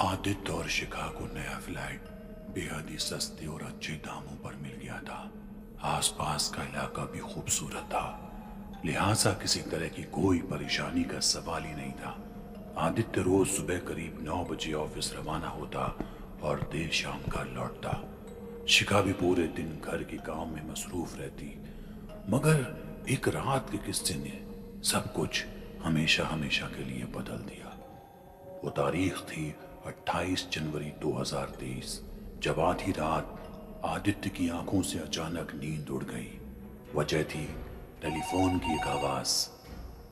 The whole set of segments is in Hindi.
आदित्य और शिखा को नया फ्लैट बेहद ही सस्ते और अच्छे दामों पर मिल गया था। आसपास का इलाका भी खूबसूरत था, लिहाजा किसी तरह की कोई परेशानी का सवाल ही नहीं था। आदित्य रोज सुबह करीब 9 बजे ऑफिस रवाना होता और देर शाम घर लौटता। शिखा भी पूरे दिन घर के काम में मसरूफ रहती, मगर एक रात के किस्से ने सब कुछ हमेशा हमेशा के लिए बदल दिया। वो तारीख थी 28 जनवरी 2023, जब आधी रात आदित्य की आंखों से अचानक नींद उड़ गई। वजह थी टेलीफोन की एक आवाज।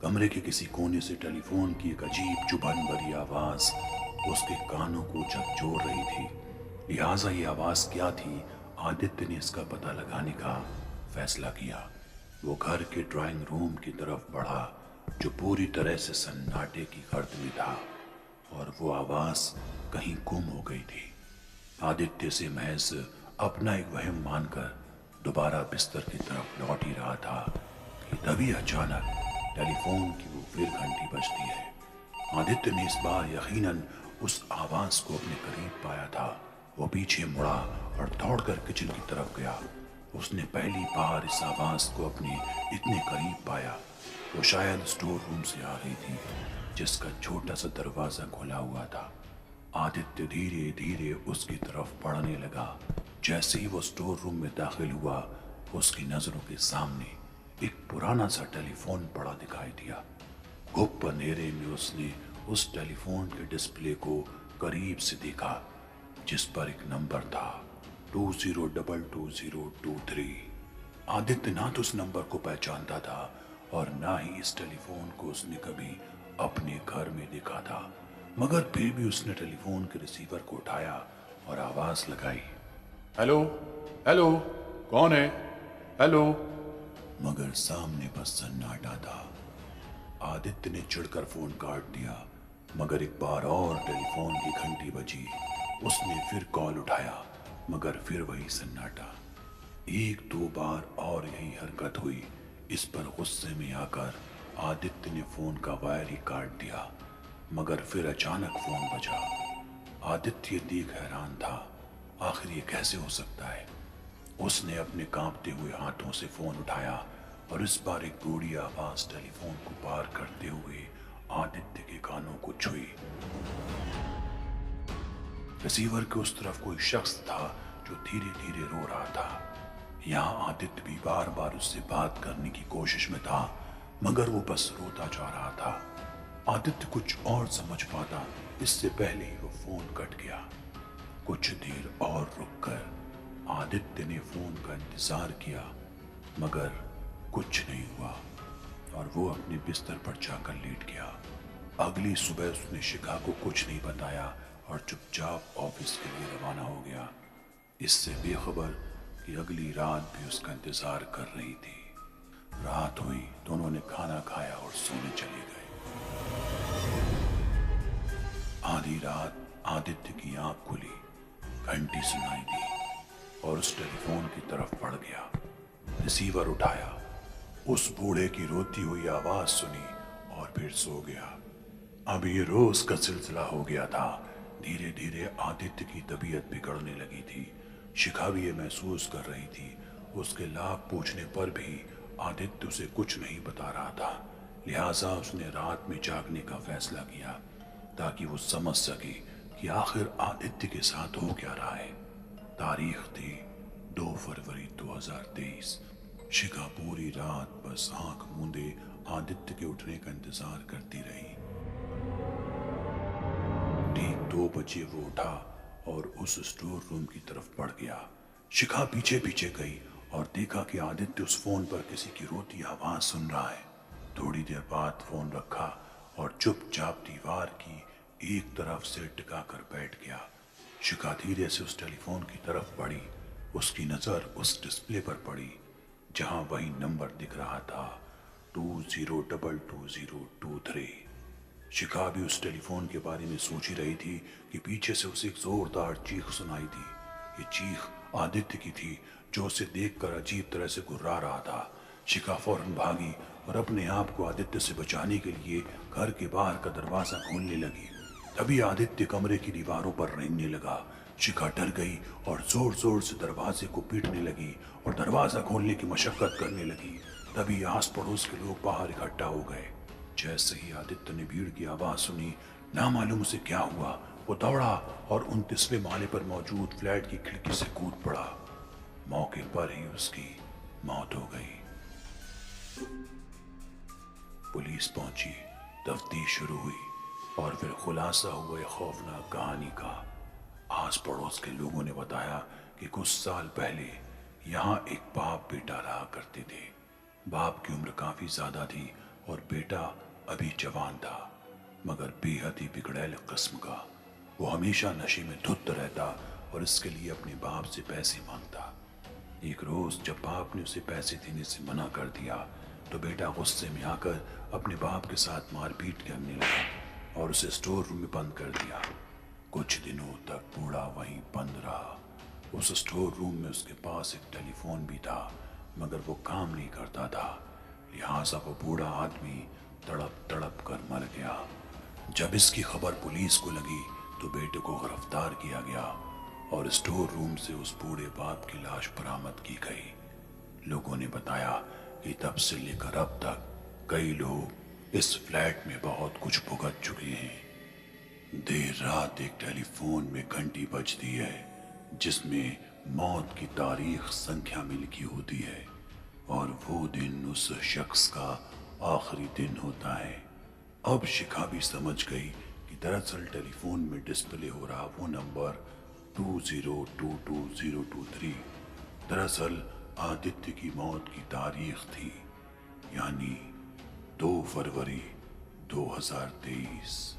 कमरे के किसी कोने से टेलीफोन की एक अजीब चुभन भरी आवाज उसके कानों को झकझोर रही थी। लिहाजा ये आवाज क्या थी, आदित्य ने इसका पता लगाने का फैसला किया। वो घर के ड्राइंग रूम की तरफ बढ़ा, जो पूरी तरह से सन्नाटे की गर्द में था, और वो आवाज कहीं गुम हो गई थी। आदित्य से महज अपना एक वहम मानकर दोबारा बिस्तर की तरफ लौट ही रहा था कि तभी अचानक टेलीफोन की वो फिर घंटी बजती है। आदित्य ने इस बार यकीनन उस आवाज को अपने करीब पाया था। वो पीछे मुड़ा और दौड़कर किचन की तरफ गया। उसने पहली बार इस आवाज को अपने इतने करीब पाया। वो शायद स्टोर रूम से आ रही थी, जिसका छोटा सा दरवाजा खुला हुआ था। आदित्य धीरे धीरे उसकी तरफ बढ़ने लगा। जैसे ही वो स्टोर रूम में दाखिल हुआ, उसकी नजरों के सामने एक पुराना सा टेलीफोन पड़ा दिखाई दिया। गुप्त अंधेरे में उसने उस टेलीफोन के डिस्प्ले को करीब से देखा, जिस पर एक नंबर था 20222023। आदित्य ना तो उस नंबर को पहचानता था और ना ही इस टेलीफोन को उसने कभी अपने घर में देखा था, मगर फिर भी उसने टेलीफोन के रिसीवर को उठाया और आवाज लगाई, हेलो हेलो, कौन है? हेलो। मगर सामने बस सन्नाटा था। आदित्य ने चिढ़कर फोन काट दिया, मगर एक बार और टेलीफोन की घंटी बजी। उसने फिर कॉल उठाया, मगर फिर वही सन्नाटा। एक दो बार और यही हरकत हुई। इस पर गुस्से में आकर आदित्य ने फोन का वायर ही काट दिया, मगर फिर अचानक फोन बजा। आदित्य देख हैरान था, आखिर ये कैसे हो सकता है। उसने अपने कांपते हुए हाथों से फोन उठाया और इस बार एक बूढ़ी आवाज टेलीफोन को पार करते हुए आदित्य के कानों को छुई। रिसीवर के उस तरफ कोई शख्स था जो धीरे धीरे रो रहा था। यहाँ आदित्य भी बार बार उससे बात करने की कोशिश में था, मगर वो बस रोता जा रहा था। आदित्य कुछ और समझ पाता इससे पहले ही वो फोन कट गया। कुछ देर और रुककर आदित्य ने फोन का इंतजार किया, मगर कुछ नहीं हुआ और वो अपने बिस्तर पर जाकर लेट गया। अगली सुबह उसने शिखा को कुछ नहीं बताया और चुपचाप ऑफिस के लिए रवाना हो गया, इससे बेखबर कि अगली रात भी उसका इंतजार कर रही थी। रात हुई, दोनों ने खाना खाया और सोने चले गए। आधी रात आदित्य की आंख खुली, घंटी सुनाई दी और उस टेलीफोन की तरफ बढ़ गया। रिसीवर उठाया, उस बूढ़े की रोती हुई आवाज सुनी और फिर सो गया। अब ये रोज का सिलसिला हो गया था। धीरे धीरे आदित्य की तबीयत बिगड़ने लगी थी। शिखा भी ये महसूस कर रही थी। उसके लाख पूछने पर भी आदित्य उसे कुछ नहीं बता रहा था। लिहाजा उसने रात में जागने का फैसला किया, ताकि वो समझ सके कि आखिर आदित्य के साथ हो क्या रहा है। तारीख थी 2 फरवरी 2023। शिखा पूरी रात बस आंख मूंदे आदित्य के उठने का इंतजार करती रही। ठीक 2 बजे वो उठा और उस स्टोर रूम की तरफ बढ़ गया। शिखा पीछे पीछे गई और देखा कि आदित्य उस फोन पर किसी की रोती आवाज सुन रहा है। थोड़ी देर बाद फोन रखा और चुपचाप दीवार की एक तरफ से टिका कर बैठ गया। शिखा धीरे से उस टेलीफोन की तरफ बढ़ी। उसकी नजर उस डिस्प्ले पर पड़ी, जहां वही नंबर दिख रहा था 20222023। शिखा भी उस टेलीफोन के बारे में सोच ही रही थी कि पीछे से उसे एक जोरदार चीख सुनाई दी। ये चीख आदित्य की थी, जो उसे देखकर अजीब तरह से गुर्रा रहा था। शिखा फौरन भागी और अपने आप को आदित्य से बचाने के लिए घर के बाहर का दरवाजा खोलने लगी। तभी आदित्य कमरे की दीवारों पर रेंगने लगा। शिखा डर गई और जोर जोर से दरवाजे को पीटने लगी और दरवाजा खोलने की मशक्कत करने लगी। तभी आस पड़ोस के लोग बाहर इकट्ठा हो गए। जैसे ही आदित्य ने भीड़ की आवाज सुनी, ना मालूम उसे क्या हुआ, वो दौड़ा और 29वें माले पर मौजूद फ्लैट की खिड़की से कूद पड़ा। मौके पर ही उसकी मौत हो गई। पुलिस पहुंची, तफ्तीश शुरू हुई और फिर खुलासा हुआ एक खौफनाक कहानी का। आस पड़ोस के लोगों ने बताया कि कुछ साल पहले यहाँ एक बाप बेटा रहा करते थे। बाप की उम्र काफी ज्यादा थी और बेटा अभी जवान था, मगर बेहद ही बिगड़ैल किस्म का। वो हमेशा नशे में धुत रहता और इसके लिए अपने बाप से पैसे मांगता। एक रोज जब बाप ने उसे पैसे देने से मना कर दिया तो बेटा गुस्से में आकर अपने बाप के साथ मारपीट करने लगा और उसे स्टोर रूम में बंद कर दिया। कुछ दिनों तक बूढ़ा वहीं बंद रहा। उस स्टोर रूम में उसके पास एक टेलीफोन भी था, मगर वो काम नहीं करता था, लिहाजा वो बूढ़ा आदमी तड़प तड़प कर मर गया। जब इसकी खबर पुलिस को लगी तो बेटे को गिरफ्तार किया गया और स्टोर रूम से उस बूढ़े बाप की लाश बरामद की गई। लोगों ने बताया कि तब से लेकर अब तक कई लोग इस फ्लैट में बहुत कुछ भुगत चुके हैं। देर रात एक टेलीफोन में घंटी बजती है जिसमें मौत की तारीख संख्या में लिखी होती है और वो दिन उस शख्स का आखिरी दिन होता है। अब शिखा भी समझ गई कि दरअसल टेलीफोन में डिस्प्ले हो रहा वो नंबर 20222023 दरअसल आदित्य की मौत की तारीख थी, यानी 2 फरवरी 2023।